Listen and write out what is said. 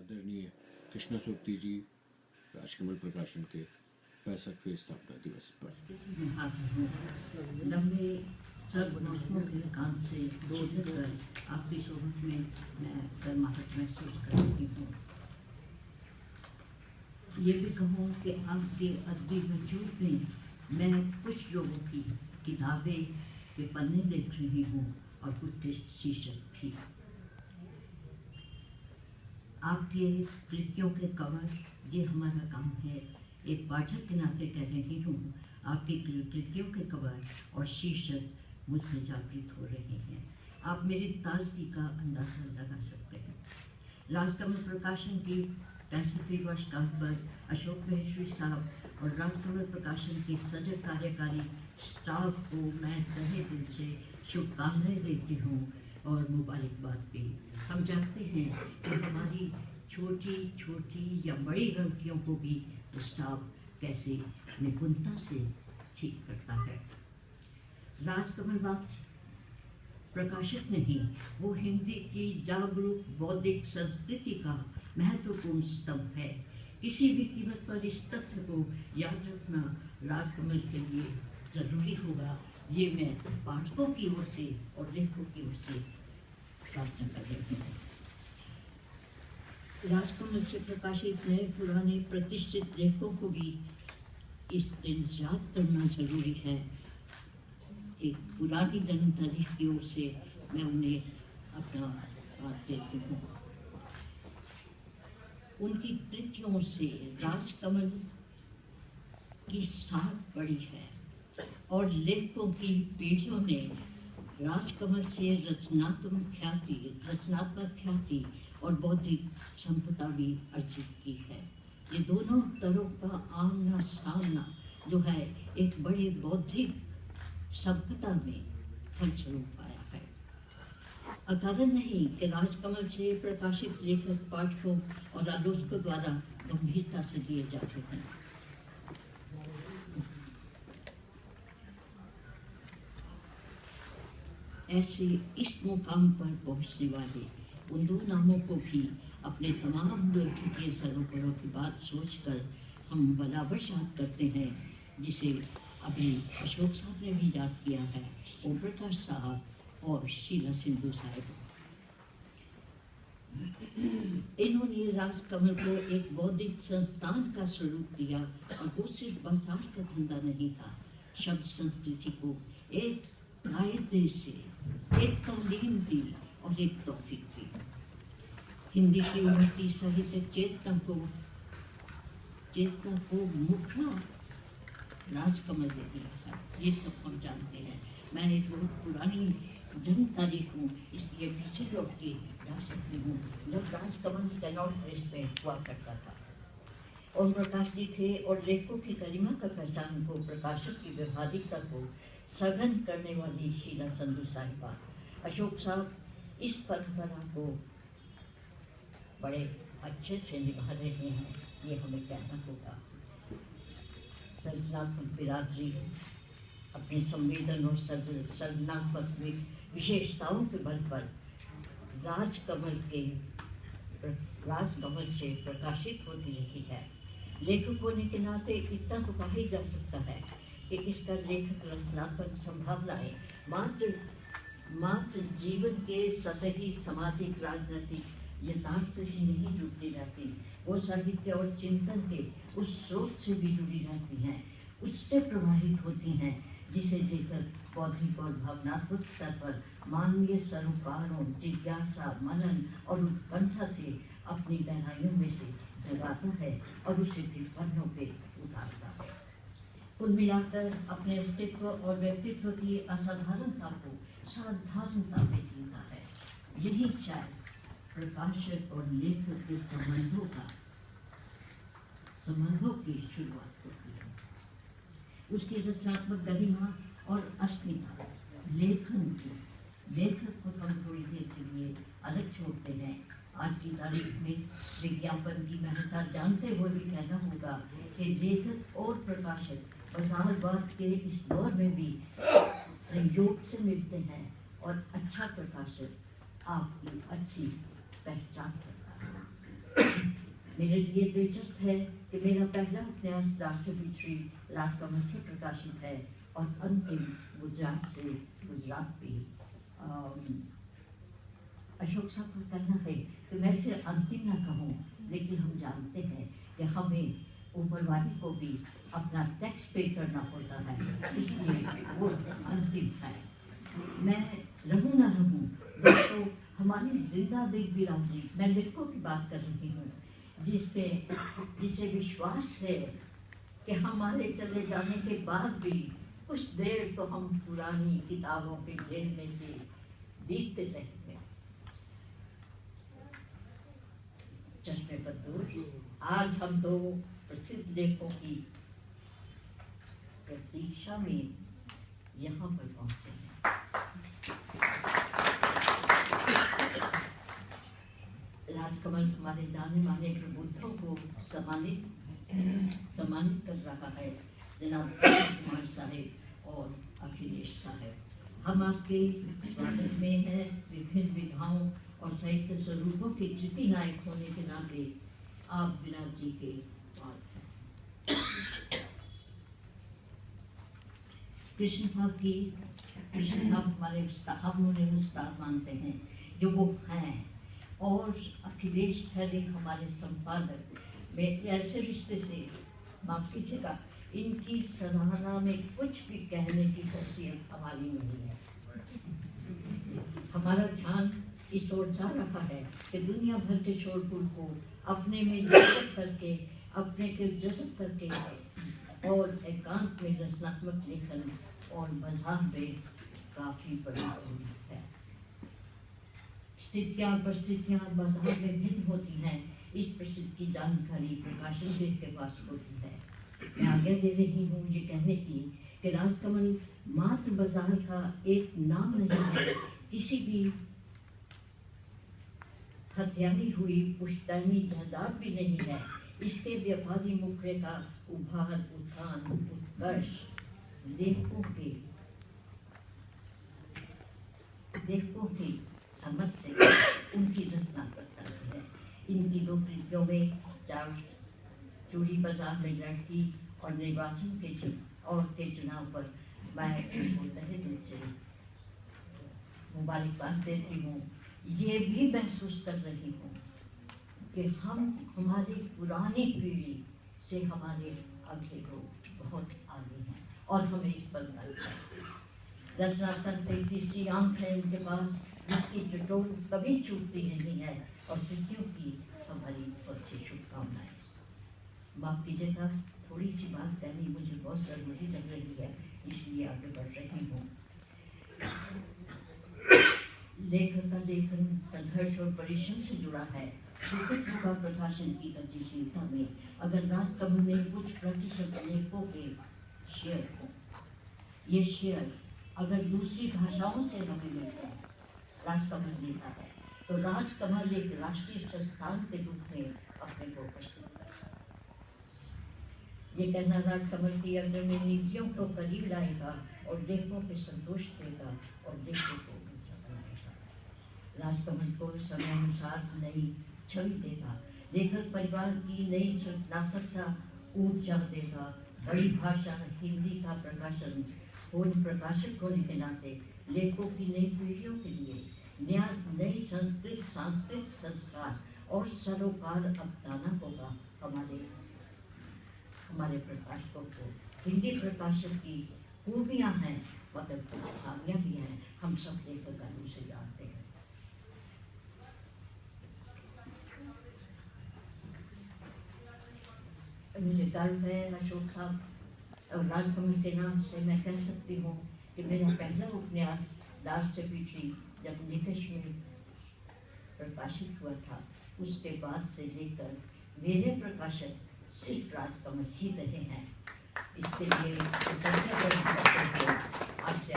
आदरणीय कृष्णा सूक्ति जी राजकमल प्रकाशन के 65वें स्थापना दिवस पर मैं हाजिर हूँ। लंबे सब मौसमों के एकांत से गुजर कर आपकी सोबत में मैं गर्माहट महसूस कर रही हूँ। ये भी कहूँ कि आपके अदबी वजूद में मैं कुछ लोगों की किताबें के पन्ने देख रही हूँ और कुछ के शीर्षक भी। आपके कृतियों के कवर, ये हमारा काम है। एक पाठक के नाते कह रही हूँ, आपकी कृतियों के कवर और शीर्षक मुझ में जागृत हो रहे हैं। आप मेरी ताजगी का अंदाज़ा लगा सकते हैं। राजकमल प्रकाशन की 65वीं वर्षगांठ पर अशोक महेश्वरी साहब और राजकमल प्रकाशन के सजग कार्यकारी स्टाफ को मैं तहे दिल से शुभकामनाएं देती हूँ और मुबारकबाद भी। हम जानते हैं कि हमारी छोटी छोटी या बड़ी गलतियों को भी स्टाफ कैसे निपुणता से ठीक करता है। राजकमल प्रकाशक नहीं, वो हिंदी की जागरूक बौद्धिक संस्कृति का महत्वपूर्ण स्तंभ है। किसी भी कीमत पर इस तथ्य को याद रखना राजकमल के लिए ज़रूरी होगा। ये मैं पाठकों की ओर से और लेखकों की ओर से प्रार्थना कर रही हूँ। राजकमल से प्रकाशित नए पुराने प्रतिष्ठित लेखकों को भी इस दिन याद करना जरूरी है। एक पुरानी जन्म तारीख की ओर से मैं उन्हें अपना बात देती हूँ। उनकी कृतियों से राजकमल की साख बड़ी है और लेखकों की पीढ़ियों ने राजकमल से रचनात्मक ख्याति और बौद्धिक संपदा भी अर्जित की है। ये दोनों तरह का आमना सामना जो है एक बड़े बौद्धिक संपदा में फलस्वरूप आया है। अकारण नहीं कि राजकमल से प्रकाशित लेखक पाठकों और आलोचकों द्वारा गंभीरता से लिए जाते हैं। ऐसे इस मुकाम पर पहुंचने वाले उन दो नामों को भी अपने तमाम लेखकीय सरोकारों की बात सोचकर हम बराबर याद करते हैं, जिसे अभी अशोक साहब ने भी याद किया है, ओम प्रकाश साहब और शीला सिंधु साहब। इन्होंने राजकमल को एक बौद्धिक संस्थान का स्वरूप दिया और वो सिर्फ बाजार का धंधा नहीं था। शब्द संस्कृति को एक कायदे से एक तालीम दी और एक तौफीक दी। हिंदी की उभरती साहित्यिक चेतना को मुखड़ा राजकमल दे दिया था। ये सब हम जानते हैं। मैं एक बहुत पुरानी जन्म तारीख हूँ, इसलिए पीछे लौट के जा सकती हूँ जब राजकमल कैनॉट प्रेस में हुआ करता था। ओम प्रकाश जी थे और लेखकों की गरिमा का पहचान को, प्रकाशक की व्यवहारिकता को सघन करने वाली शीला संधू साहिबा। अशोक साहब इस परंपरा को बड़े अच्छे से निभा रहे हैं, ये हमें कहना होगा। सर्जनात्मक बिरादरी अपनी संवेदन और सर्जनात्मक विशेषताओं के बल पर राजकमल से प्रकाशित होती रही है। लेखक होने के नाते इतना तो कहा ही जा सकता है कि इसका लेखक रचनात्मक संभावनाएं मात्र जीवन के सतही सामाजिक राजनीतिक यथार्थ से ही नहीं जुड़ती रहती, वो साहित्य और चिंतन के उस स्रोत से भी जुड़ी रहती हैं, उससे प्रभावित होती हैं जिसे लेखक बौद्धिक और भावनात्मक स्तर पर मानवीय सरोकारों, जिज्ञासा, मनन और उत्कंठा से अपनी गहराइयों में से जगाता है और उसे फिर पन्नों पे उतारता है। कुल मिलाकर अपने अस्तित्व और व्यक्तित्व की असाधारणता को साधारणता में जीता है। यही शायद प्रकाशक और लेखक के संबंधों की शुरुआत होती है। उसकी रचनात्मक गरिमा और अस्मिता लेखक को हम थोड़ी देर के लिए अलग छोड़ते हैं। आज की तारीख में विज्ञापन की महत्ता जानते हुए भी कहना होगा कि लेखक और प्रकाशक बाजारवाद के इस दौर में भी संयोग से मिलते हैं और अच्छा प्रकाशक आपकी अच्छी पहचान करता है। मेरे लिए दिलचस्प है कि मेरा पहला उपन्यास दार्शनिक राजकमल से प्रकाशित है और अंतिम गुजरात से गुजरात भी। अशोक साहब को कहना है कि मैं इसे अंतिम ना कहूँ, लेकिन हम जानते हैं कि हमें ऊपर वाले को भी अपना टैक्स पे करना होता है, इसलिए वो अंतिम है। मैं रहूँ ना रहूँ, दोस्तों हमारी जिंदा दिल बिरादरी, मैं लेखकों की बात कर रही हूँ, जिसे विश्वास है कि हमारे चले जाने के बाद भी कुछ देर तो हम पुरानी किताबों के ढेर में से देखते रहेंगे। चश्मे पर दूर, आज हम दो प्रसिद्ध लेखकों की प्रतीक्षा में यहाँ पर पहुँचे हैं। राजकमल हमारे जाने माने प्रबुद्धों को सम्मानित कर रहा है, जनाब कुमार साहेब और अखिलेश साहेब। हम आपके स्वागत में हैं। विभिन्न विधाओं और साहित्य स्वरूपों के कृति नायक होने के नाते आप विराट जी के पास हैं। कृष्ण साहब हमारे उस्ताद, हम उन्हें उस्ताद मानते हैं जो वो हैं, और अखिलेश ठहरे हमारे संपादक। में ऐसे रिश्ते से माफ कीजिएगा, इनकी सराहना में कुछ भी कहने की हैसियत हमारी नहीं है। हमारा ध्यान इस ओर जा रहा है कि दुनिया भर के शोरगुल को अपने में जज़ब करके, अपने के जज़ब करके और एकांत में रचनात्मक लेखन और बाजार में काफी बड़ी है। स्थितियाँ परिस्थितियाँ बाजार में भिन्न होती हैं, इस प्रसिद्ध की जानकारी प्रकाशन गृह के पास होती है। मैं आगे ले रही हूँ ये कहने की कि राजकमल मात्र बाजार का एक नाम नहीं है, किसी भी हत्यारी हुई पुश्तैनी जायदाद भी नहीं है। इसके व्यापारी मुखड़े का उभार, उत्थान, उत्कर्ष लेखकों की समझ से, उनकी रचनात्मकता से है। इनकी दो कृतियों में चूड़ी बाजार में लड़की और निर्वाचन के चुनाव पर मैं उनको तहे दिल से मुबारकबाद देती हूँ। ये भी महसूस कर रही हूँ कि हमारी पुरानी पीढ़ी से हमारे अगले लोग बहुत आगे हैं और हमें इस पर गर्व है। रचनात्मक एक तीसरी आंख है इनके पास, जिसकी टटोल कभी चूकती नहीं है, और कृतियों की हमारी बहुत सी शुभकामनाएं। माफ कीजिएगा, थोड़ी सी बात कहनी मुझे बहुत जरूरी लग रही है, इसलिए आगे बढ़ रही हूँ। लेखक का लेखन संघर्ष और परिश्रम से जुड़ा है। सुकृत का प्रकाशन की गतिशीलता में अगर राजकमल में कुछ प्रतिशत लेखकों के शेयर हो, ये शेयर अगर दूसरी भाषाओं से हमें मिलता है, राजकमल देता है, तो राजकमल एक राष्ट्रीय संस्थान के रूप में अपने को प्रस्तुत करता है। ये कहना राजकमल की अग्रणी नीतियों को करीब लाएगा और लेखकों को संतोष देगा और लेखकों को ऊंचा बनाएगा। राजकमल को समय अनुसार नई छवि देगा, लेखक परिवार की नई सृजनात्मकता ऊर्जा देगा। बड़ी भाषा हिंदी का प्रकाशन प्रकाशक होने के नाते लेखकों की नई पीढ़ियों के लिए नई सांस्कृतिक संस्कार और सरोकार अपनाना होगा। हमारे प्रकाशकों को हिंदी प्रकाशक की खूबियाँ हैं, मगर कुछ खामियाँ भी हैं, हम सब लेखक कानून से जानते हैं। मुझे गर्व है अशोक साहब और राजकमल के नाम से मैं कह सकती हूँ कि मेरा पहला उपन्यास दार्शनिक जब निकष में प्रकाशित हुआ था, उसके बाद से लेकर मेरे प्रकाशक सिर्फ राजकमल ही रहे हैं। इसके लिए आपसे